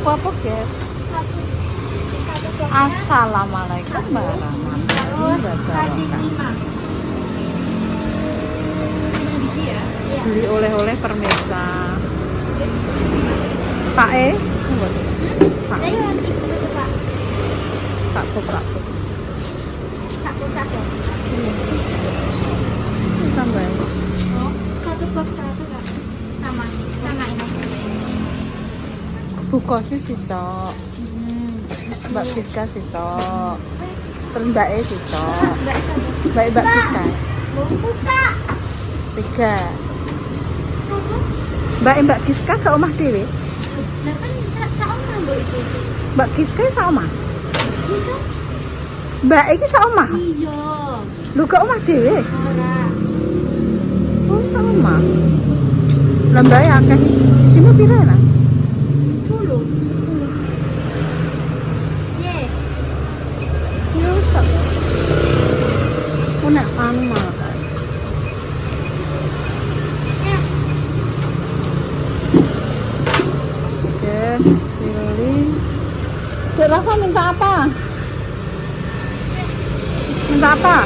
tuku apa, guys? Assalamualaikum warahmatullahi wabarakatuh. Beli oleh-oleh permesa. Pak Pak. Tak buka. Tambah. Oh, satu box aja Kak. Sama ini. Buka sih Cok. Mbak Giska sih Cok. Terus Mbak E sih Cok. Mbak Giska. Buka. 3. Mbak Giska ke omah dhewe. Lah kan sak omah Mbak itu. Mbak Giska sak omah. Iya. Mbak iki sak omah. Iya. Lu ke omah dhewe. Ora. Oh, sak omah. Lah Mbak e akeh. Isine pira nang? 10. Ye. Ya wis tak. Nek anu malah. Guys, pilih. Dek Rafa minta apa? Minta apa?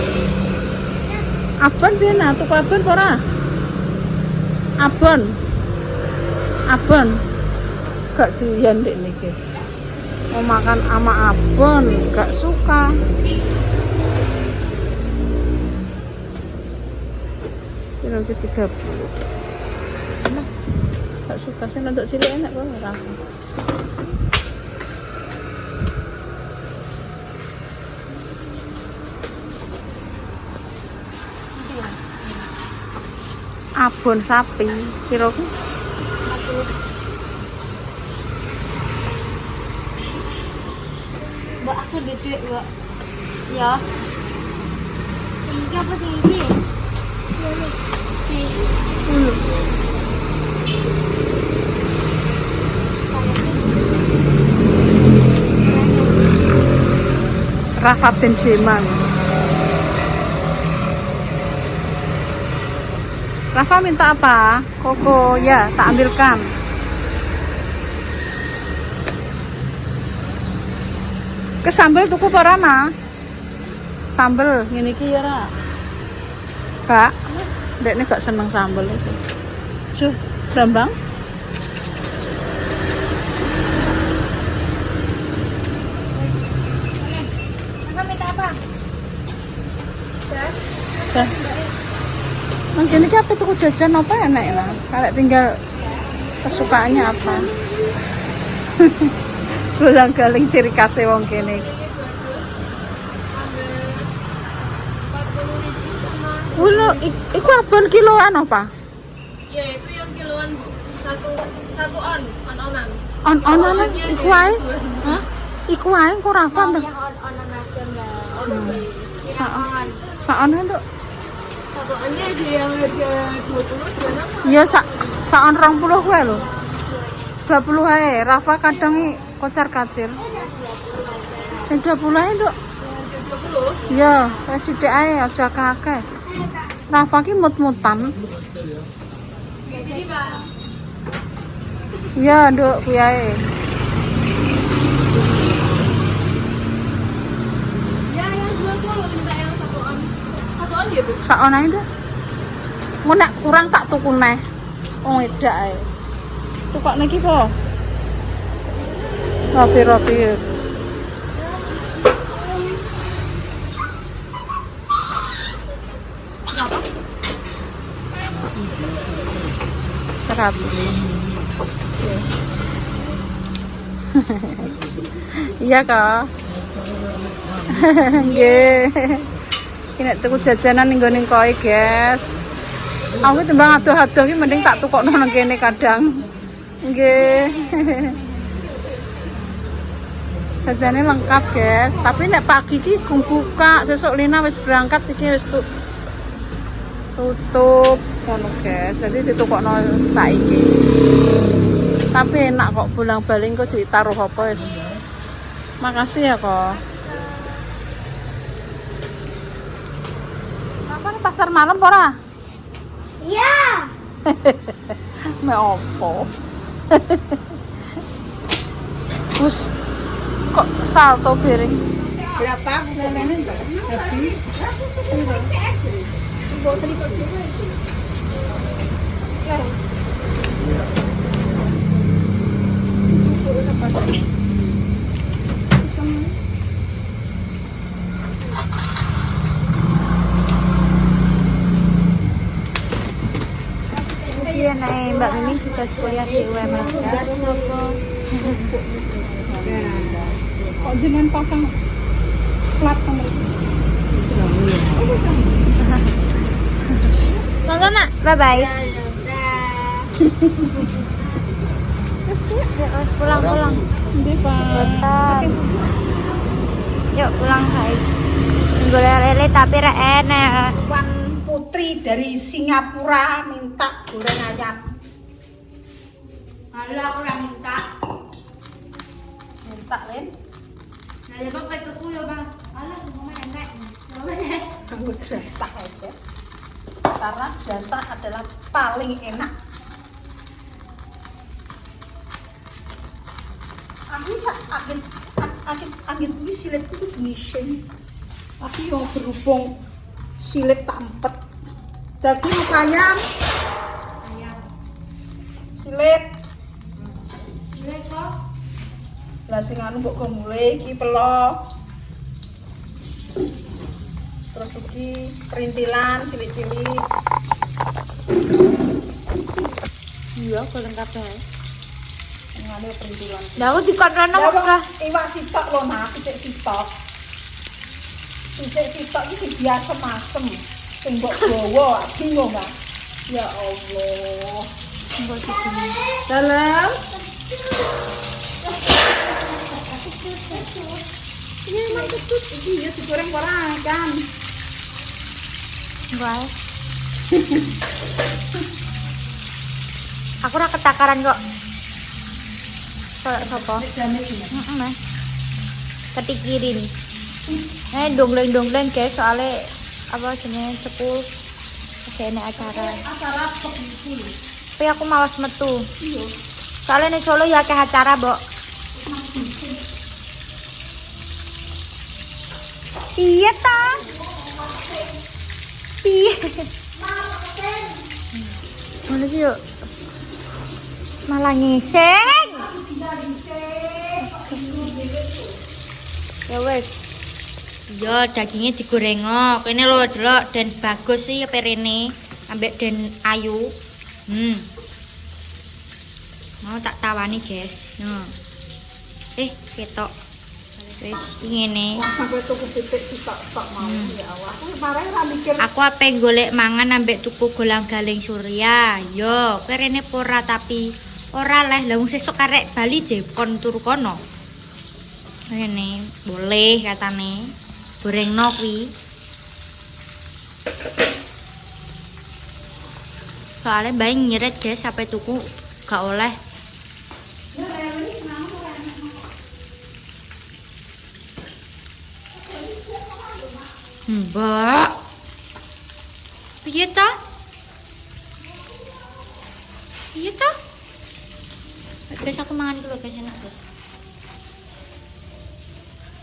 Abon Bena, tuku abon ora? Abon. Gak doyan dek niki. Mau makan ama abon, gak suka. Kira 30. Nah, gak suka sih untuk cilik enak kok ora. Abon sapi, kira ku Mbak aku di duit Mbak. Ya. Ini apa sih ini? Rafa bin Siman. Rafa minta apa? Koko, ya, tak ambilkan. Ke sambel tuku apa Rama? Sambel, ngene iki ya ra. Kak, ndekne gak seneng sambel itu. Suh, Bambang. Kakak minta apa? Dah. Mungkin ini apa tuku jajan apa enak lah. Kalau tinggal kesukaannya apa. Golang-galing ciri khasnya wong kene. Ulo, iku abon kiloan apa? Ya itu yang kiloan satu on-onan. On-onan iku wae. Hah? Iku wae kok Rafa tuh. Yang on-onan aja Mbak. Heeh. Saone nduk. Satu onnya ada yang harga 20 26. Iya saon 20 kuwi lho. 20 ae. Rafa kadang kocar-kacir. Sing 20 ae nduk. 20. Iya, wis sithik ae aja akeh-akeh. Rafa ki mut-mutan. Jadi Pak. Iya, nduk kuwi ae. Ya yang 20 minta yang satu on. Satu on ya Bu. Saon ae dah. Mun nek kurang tak tuku neh. Wong edak ae. Tukokne iki po. Rapi-rapi. Berapa? 100. Iya kak. Nggih. Ini tuku jajanan ning nggone koe, guys. Aku timbang adoh-adoh iki mending tak tukokno nang kene kadang. Nggih. Jajane lengkap, guys. Tapi nek pagi iki gung buka, sesuk Lina wis berangkat iki wis tutup ngono, guys. Jadi ditukokno saiki. Tapi enak kok bolang-baling kok ditaruh apa wis. Makasih ya kok. Apa nih pasar malam ora? Iya. Me opo? Bus kok salto piring. Berapa bulanannya enggak? Habis. Enggak usah dipakai. Iya naik Mbak Mimi juga kuliah di UMS. Kok jangan pasang plat nomor. Monggo Mak, bye bye. Pulang. Bentar. Yuk pulang guys. Golek lele tapi ra enak. Wan Putri dari Singapura minta goreng ayam. Alah aku udah minta. Minta Len. Nah, ya bang pakai kuku ya bang. Alah, mau enak. Kamu jatah aja. Karena jatah adalah paling enak. Aku bisa angin ini silet itu bising. Tapi yang berhubung silet tampet. Daging ayam. Silet. Silet kok. Lah sing anu mbok go mulai iki pelo. Terus iki perintilan cilik-cilik. Iya, goleng kabeh. Ngene perintilan. Lah aku dikontrono Lah kok kok iwak sitok lho nah, picek sitok. Picek sitok iki sing biasa masem. Sing mbok gawa, bingung ah. Ya Allah. mbok disini. Dalam. Ini emang ketut, iki ya digoreng ora kan. Enggak. Aku ora ketakaran kok. Kayak sapa? Jane iki. Heeh. Ketikirin. Dongleng-dongleng guys, soalnya apa jenenge cepul enek acara. Acara apa iki? Tapi aku malas metu. Iya. Soalnya ning Solo ya akeh acara, Mbok. Iya ta? Piye? Mana sih yuk? Malah ngising. Ya wes. Yo dagingnya digoreng kok. Ini lho delok dan bagus sih apa rene ambek dan ayu. Mau tak tawani, guys. No. Ketok. Wis ngene. Sampai tuku pitik sitok-sitok mau ya Allah. Aku kemarin ra mikir Aku ape golek mangan ambek tuku golang-galing Surya. Yo, kowe rene pora tapi ora leh. Lah wong sesuk karek Bali je kon turu kono. Rene boleh katane. Gorengno kuwi. Soalnya bayi nyeret guys sampai tuku gak oleh. Mbak, piye ta? Piye ta? Guys aku mangan dulu guys enak guys.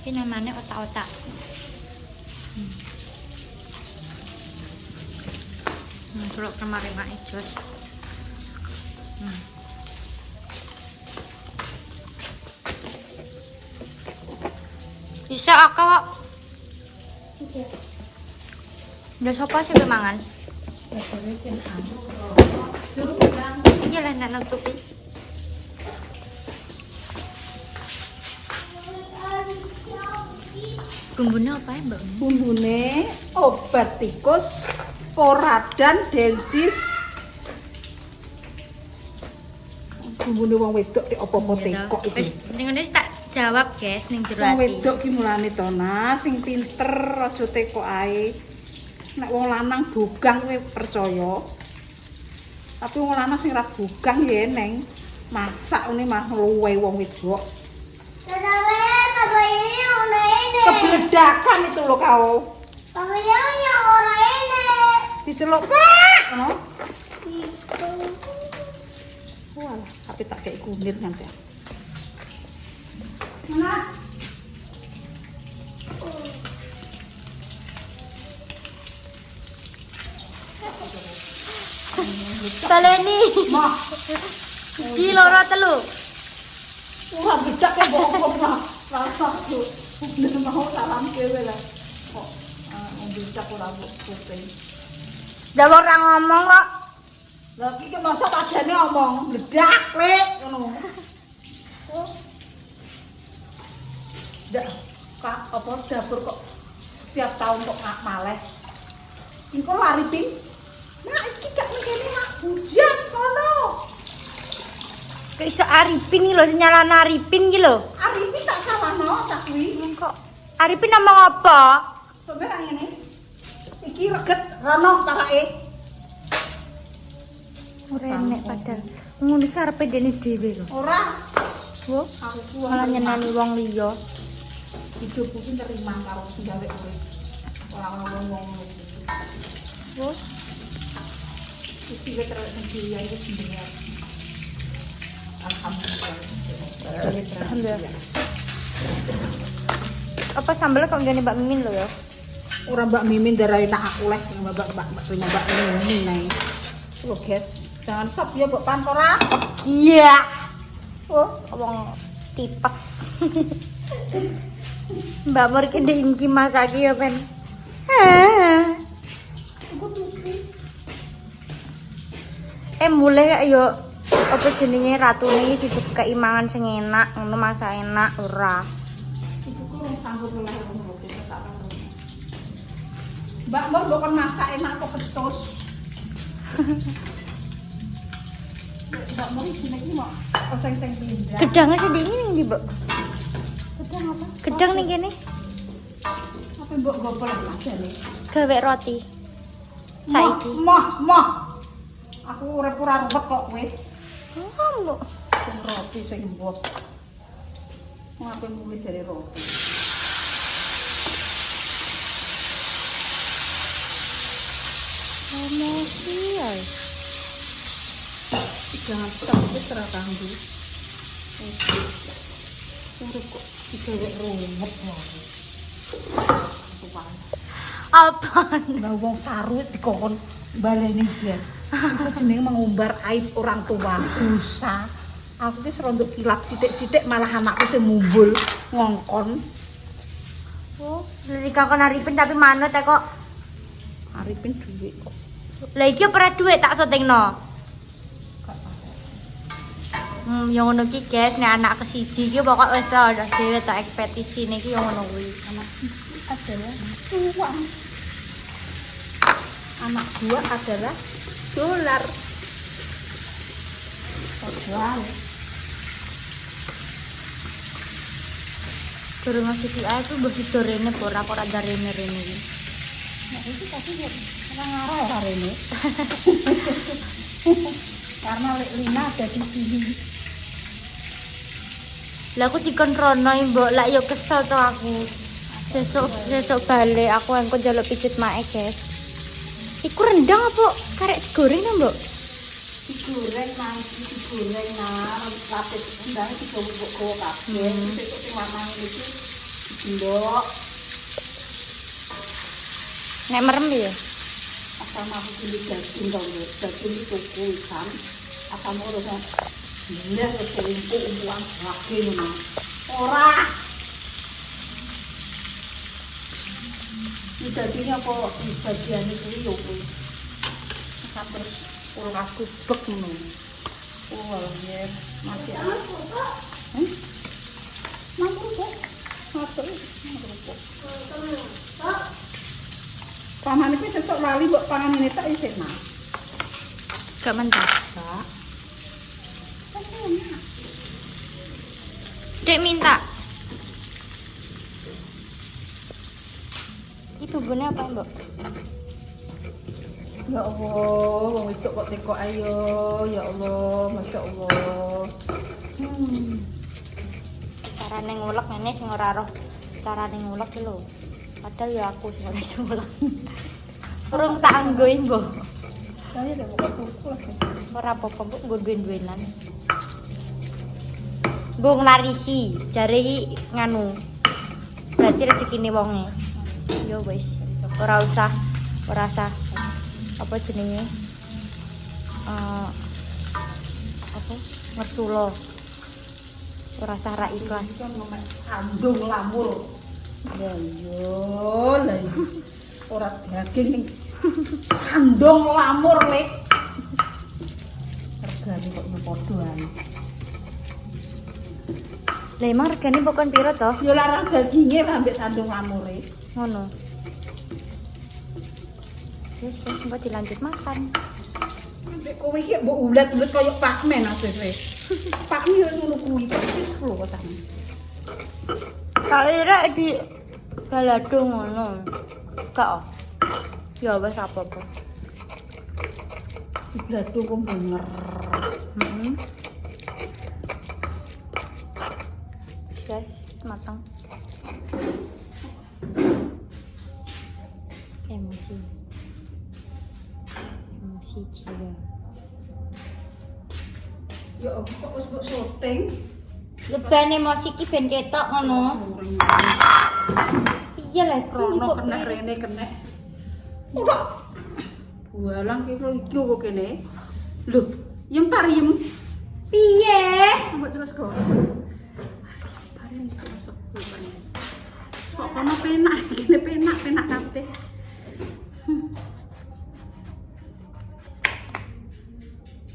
Ini namanya otak-otak. Kalau kemarin mak jos. Bisa kok. Ya sopo sih mangan? Iya lah nak nutupi. Bumbunya apa ya, Mbak? bumbune obat tikus, poradan, dencis. Bumbune wong wedok di apa-apa tekok iki. Wis ning ngene tak jawab, guys, ning jero Wong ati. wedok ki mulane to nah, sing pinter aja tekok ae. Nek wong lanang bugang kowe percaya. Tapi wong lanang sing ra bugang ya neng masak ngene mah luwe wong wedok. Kebledakan itu loh kau. Diceluk pak, no? Walah, tapi tak kayak kunir nanti. Mana? Baleni. Mah, Siji loro telu. wah bedak ya bokong lah. Rasa tuh. Udah mau salam kewe lah. Kok bedak ora kuping. Dah ora ngomong kok. Lah iki masa ajane omong bedak lek ngono. Dak kak apa dapur kok setiap tahun kok maleh. Iku lari ping. Nah iki gak ngene mak hujan kono. Kok iso Arifin iki lho nyalana Arifin iki lho. Arifin tak salahno tak kuwi. Kok Arifin ngomong apa? Sampe nang ngene. Iki reget rono parake. Ora enek padahal. Ngono iki arepe dene dhewe lho. Ora Wo, aku ku malah nyenani wong liya. hidup ku terima karo gawe kowe. Ora ngomong ngono. Wo, Wis iki terus sendiri ya iki sendiri. Alhamdulillah. alhamdulillah. Apa sambel kok ngene Mbak Mimin lho ya? Ora Mbak Mimin darai nak aku leh Mbak Mimin nae. Lho guys, jangan sop ya Mbok Pantora. Iya. Oh, wong tipes. Mbak Mur ki diingki masaki ya, Pen. Mulai kak yo apa jenenge ratune iki dikei mangan sing enak, ngono masak enak ora. Ibuku wong sanggup oleh ngono tak ngono. Mbak Mur mbok kon masak enak kok pecus. Mbak Mur sini iki mau oseng-oseng pindah. Gedangnya sedih ini ndi, Mbak? Gedang apa? Gedang ning kene Apa mbok gopol aja nih. gawe roti. Saiki. Mah. Aku urip ora ruwet kok kowe. Oh, Mbok. Sing roti sing mbok. Ngapain mulai dari roti? Emosi ya. Jangan sampai terakanggu. Urip kok digawe ruwet wae. Apa? Nah wong saru dikon baleni dia. Itu jenenge mengumbar aib orang tua. Dosa. Aku wis rondok kilap sithik-sithik malah anakku sing mumbul ngongkon. Oh, lha kon Arifin tapi manut ya kok. Arifin duwe kok. Lah iki ora duit tak syutingno. Yang ngono ki guys, nek anak kesiji ki pokok wis ta udah dhewe tak ekspedisi niki yang ngono kuwi. Anak adalah uang. Anak gua adalah dolar. Dolar. Guru ngasih ki ae tuh mbah sidorene ora ada rene iki. Nah, itu tapi orang ngarah ya hari ini. Karena Lina ada di sini. Lah aku dikon rono mbok, lak yo kesel to aku. Sesuk balik aku engko njaluk pijet mae, guys. Iku rendang apa karek digoreng ta, Mbok? Digoreng nanti, digoreng nah, lapis rendang digowo-gowo kabeh. Sesuk sing warna iki ndok. Nek merem ya. Asal aku beli daging to, daging tuku ikan. Asal urusan dia selingkuh umpuan lagi ngono. Ora. Ini dagingnya apa di bagian itu ya wis. Terus ora kubek ngono. Oh, ya masih ada. Mampu kok. Matur. Paman iki sesuk lali mbok pangan ini tak isih nah. Gak mentah. Kak. Dek minta. Itu bune apa, Mbok? Ya Allah, wong wedok kok teko ayo, ya Allah, Masya Allah. Carane ngulek ngene sing ora roh carane ngulek ki lho. Padahal ya aku sing ora iso ngulek. Urung tak anggo iki, Mbok. Saya udah buka tuku lah. Ora apa-apa, Mbok, nggo duwe-duwenan. Mbok nglarisi, jare iki nganu. Berarti rezekine wonge. Yo wis, ora usah apa jenenge? Apa? Ngersulo. Ora usah ra ikhlas. Sandung lamur. Ya yo, lah ora daging ning sandung lamur lek. Regane kok yo padha ae. Lah emang regane pokon piro to? Yo larang daginge ambek sandung lamure. Ngono. Wis mbok dilanjut makan. Ambek kowe iki mbok ulet-ulet kaya pakmen asline. Pakmi yo ngono kuwi persis lho kok sampe. Tak kira di balado ngono. Gak oh. Ya wis apa-apa. Di balado kok bener. Heeh. Guys, matang. Emosi jiwa. Ya kok wis mbok syuting. Leban emosi ki ben ketok ngono. Piye lah iki Rono kok kena rene kena. Udah. Bualang ki kok kene. Lho, yem pariem. piye? Mbok coba sego. Pariem masuk kuwi. Kok kono penak, kene penak kabeh.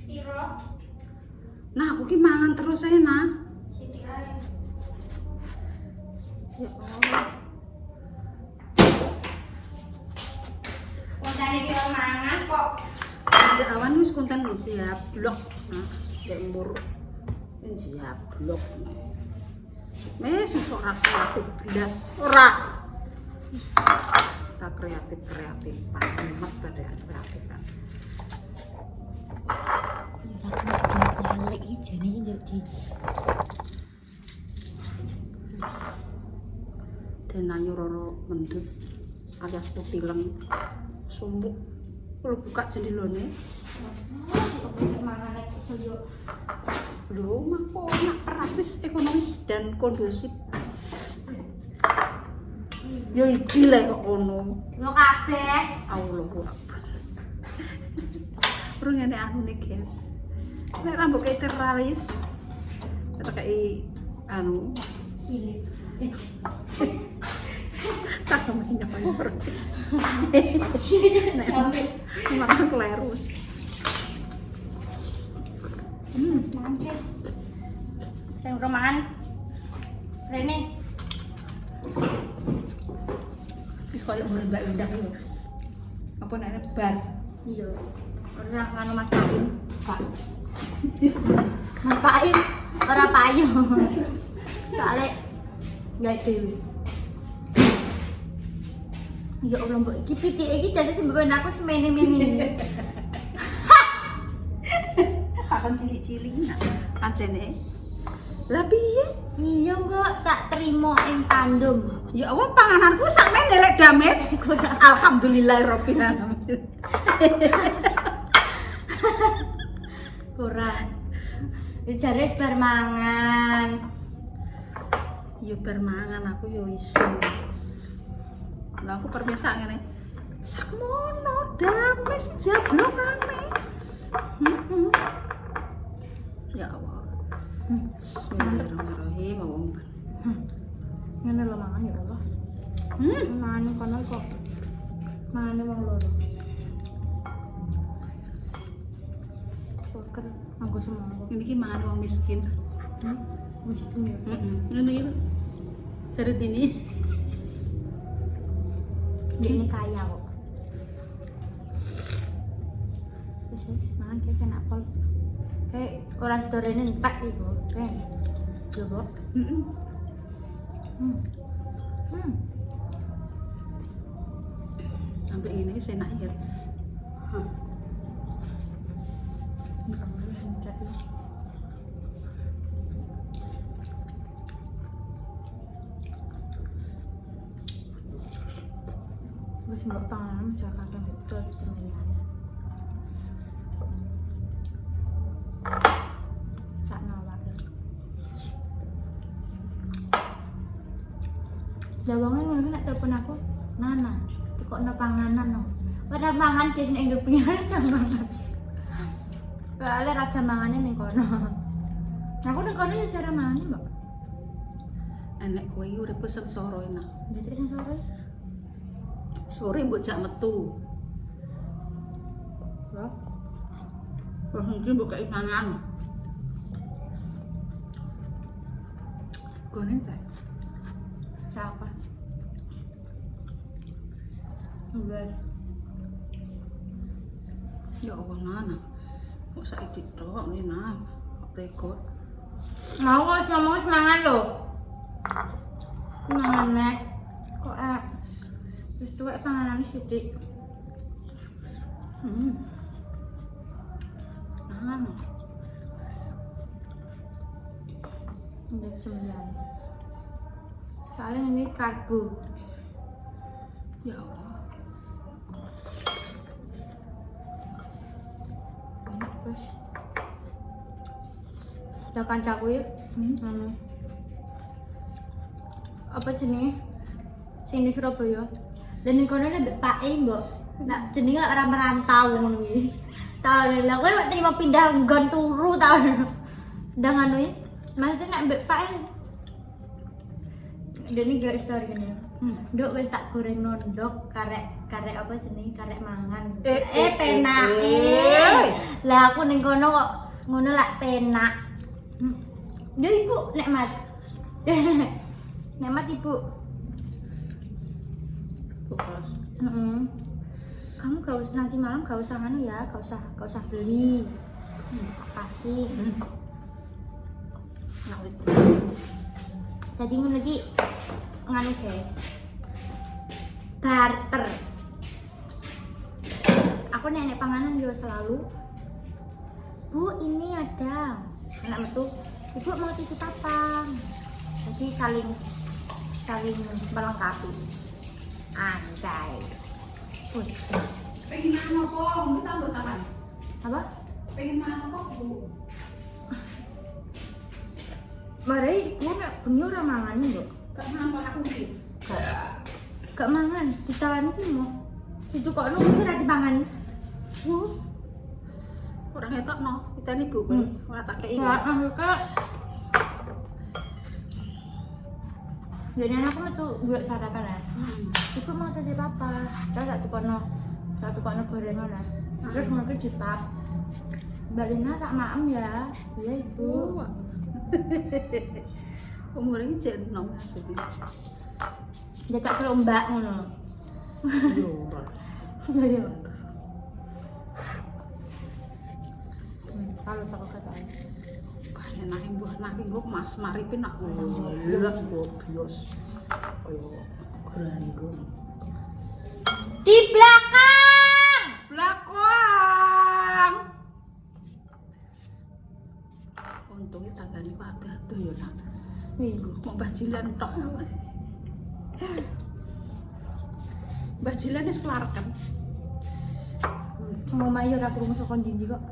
Piro? Nah, aku ki mangan terus ae, nah. Sithik ae. Ya Allah. Wong jane ki mangan kok. Ya awan wis konten siap blok. Nah, ya embur. Siap blok. Mes sok ora kreatif blas. Ora. Tak kreatif pakemat pada kreatif kan. Balik iki jane iki njaluk di Denayu roro mendut alias kutileng sumbuk. Kalau buka jendelane. mangan iki soyo. Lho, mako nak praktis ekonomis dan kondusif. Yo iki lho kok ngono. Yo kabeh. Allahu Akbar. Urung ngene anune, guys. Nek rambut kayak teralis. Kayak anu Cilik. tak namanya payor. Cilik. Nek marah klerus. Mangan guys. Sing romangan. Rene. Wis koyo mbak-mbak lho. Apa nek bar? Iya. Ora nganu Mas Paim. Pak. Mas Paim ora payu. Soale enggak dewe. Ya Allah, mbok iki pitike iki dadi sembeban aku semene-mene. Akan cilik-cilik nak pancene. Lah piye? Iya, Mbok, tak terima ing tandem. Ya Allah pangananku sakmene lek dames. Alhamdulillahirabbil alamin. Kurang. Jare wis bar mangan. Yo bar mangan aku yo isin. Lah aku permisa ngene. Sakmono dames jablokane. Ya Allah. Bismillahirrahmanirrahim. Ngene lho mangan ya Allah. Mangan kono kok. Mangane wong loro. Syukur nganggo semangka. Ini ki mangan wong miskin. Miskin ya. Ngono ya. Dari ini. Ini kaya kok. Wis mangan guys enak pol. Kayak orang sedorene entek iku. Kan. Yo, Mbok. Sampai ini wis enak ya. Wis mbok pangan Jakarta betul temenan. Sak nawar. Jawangnya ngono nek telepon aku, Nana, tekokno panganan no. Ora mangan jes nek ngger penyaran mangan. Soale raja mangane ning kono. Aku ning kono ya cara mangan, Mbak. Enek kowe iki urip sengsara enak. Jadi sing sore. Sore mbok jak metu. Loh, Wah, mungkin mbok kei mangan. Gone ta? siapa? Enggak. Ya Allah Nana. Kok saiki tok nih Nana. Kok tega. Mau wis ngomong wis mangan lho. Mangan nek. Kok wis tuwek panganane sithik. Nana. Udah 9. Soalnya ini karbo. Ya Allah. Enak bos. Ada kancaku ya. Apa jenenge? Sing di Surabaya. Dan ning kono nek Pak E, Mbok. Nak jenenge lek ora merantau ngono iki. Tahu lha kowe mek terima pindah nggon turu ta. Ndang anu iki. Maksudnya nek mbek Pak E. Dene gak story gini. Nduk wis tak goreng ndok karek apa jenenge karek mangan. Penake. Lah aku ning kono kok ngono lak penak. Yo Ibu nikmat. Nikmat Ibu. Bukas. Kamu gak usah nanti malam gak usah anu ya, gak usah beli. Kasih. Nawit. Jadi ngono iki nganu guys. Barter. Aku nenek panganan yo selalu. Bu, ini ada anak metu. Ibu mau titip apa? Jadi saling melengkapi. Anjay. Wih, Pengen mangan apa? Mungkin tambah tangan. apa? Pengen mangan apa, Bu? Mari ibu nek bengi ora mangan lho. Gak mangan aku iki. Gak mangan, ditawani ki mau. Itu kok nunggu ora dipangani. Orang etokno, kita nih Bu, ora tak kei. Ya, Kak. Jadi aku metu buat sarapan ya. Ibu mau titip apa? Terus satu kono gorengan lah. Terus mungkin jepap. Mbak Lina tak maem ya. Iya Ibu. Umurnya jek enom maksudnya. Jaga kalau Mbak ngono. Yo ora. Iya. Kalau saka kata. Kaya nang mbuh nang nggo Mas Maripe nak lha nggo bios. Kaya grandong. Di belakang. Belakang. Untungnya tanggane kok ado-ado ya nak. Mau bajilan tok. Bajilan wis kelar kan. Mau mayu ora krungu saka ndi kok.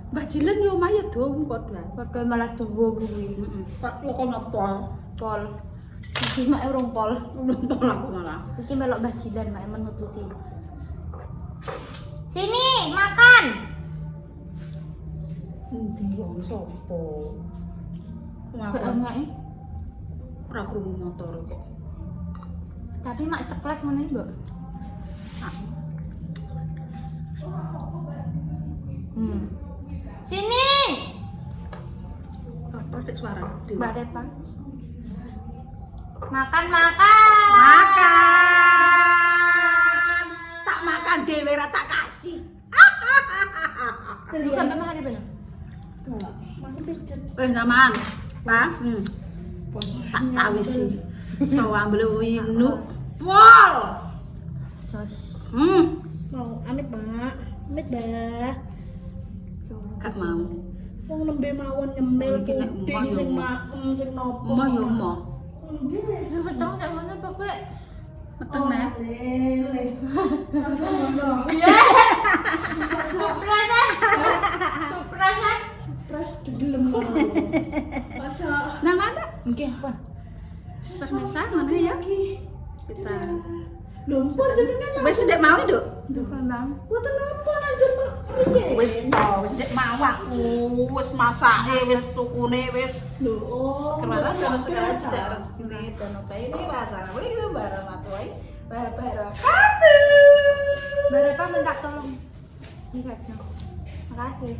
Bajilan yo mayu dowo padha. Padahal malah tuwa kuwi. Pak kono pol. Pol. Iki mak urung pol. Nonton aku malah. Iki melok bajilan mak menututi. Sini, makan. Endi wong sapa? Kok enggak Ora krungu motor kok. Tapi mak ceklek ngono iki, Mbok. Sini. Apa dek suara dewe? Mbak Repa. Makan. Makan. Tak makan dhewe ra tak kasih. Sampai makan di mana? Masih pijet. Zaman. Pak. Tak tawisi. Sawambel winu. Pol. Jos. Mau amit, Mbak. Amit, Mbak. Gak mau. Wong nembe mawon nyembel Iki nek puding emak yo sing emak. maem sing nopo. Mo yo mo. Lu ketemu kayak ngono apa kowe? Meteng nek. Lele. Langsung ngono. Surprise. Surprise. Pres digelem. Masa Nang mana? Nggih, apa? Permesa ngono ya. Kita. Lumpur jenengan. Wis ndek mau, Nduk. Duh, Nang. Mboten napa lanjut piye? Wis to, wis ndek mau aku. Wis masake, wis tukune, wis. Lho, oh. Sekarang kalau sekarang sudah rezeki dono bae ini wassalamualaikum warahmatullahi wabarakatuh. Mbak Repa minta tolong. Makasih.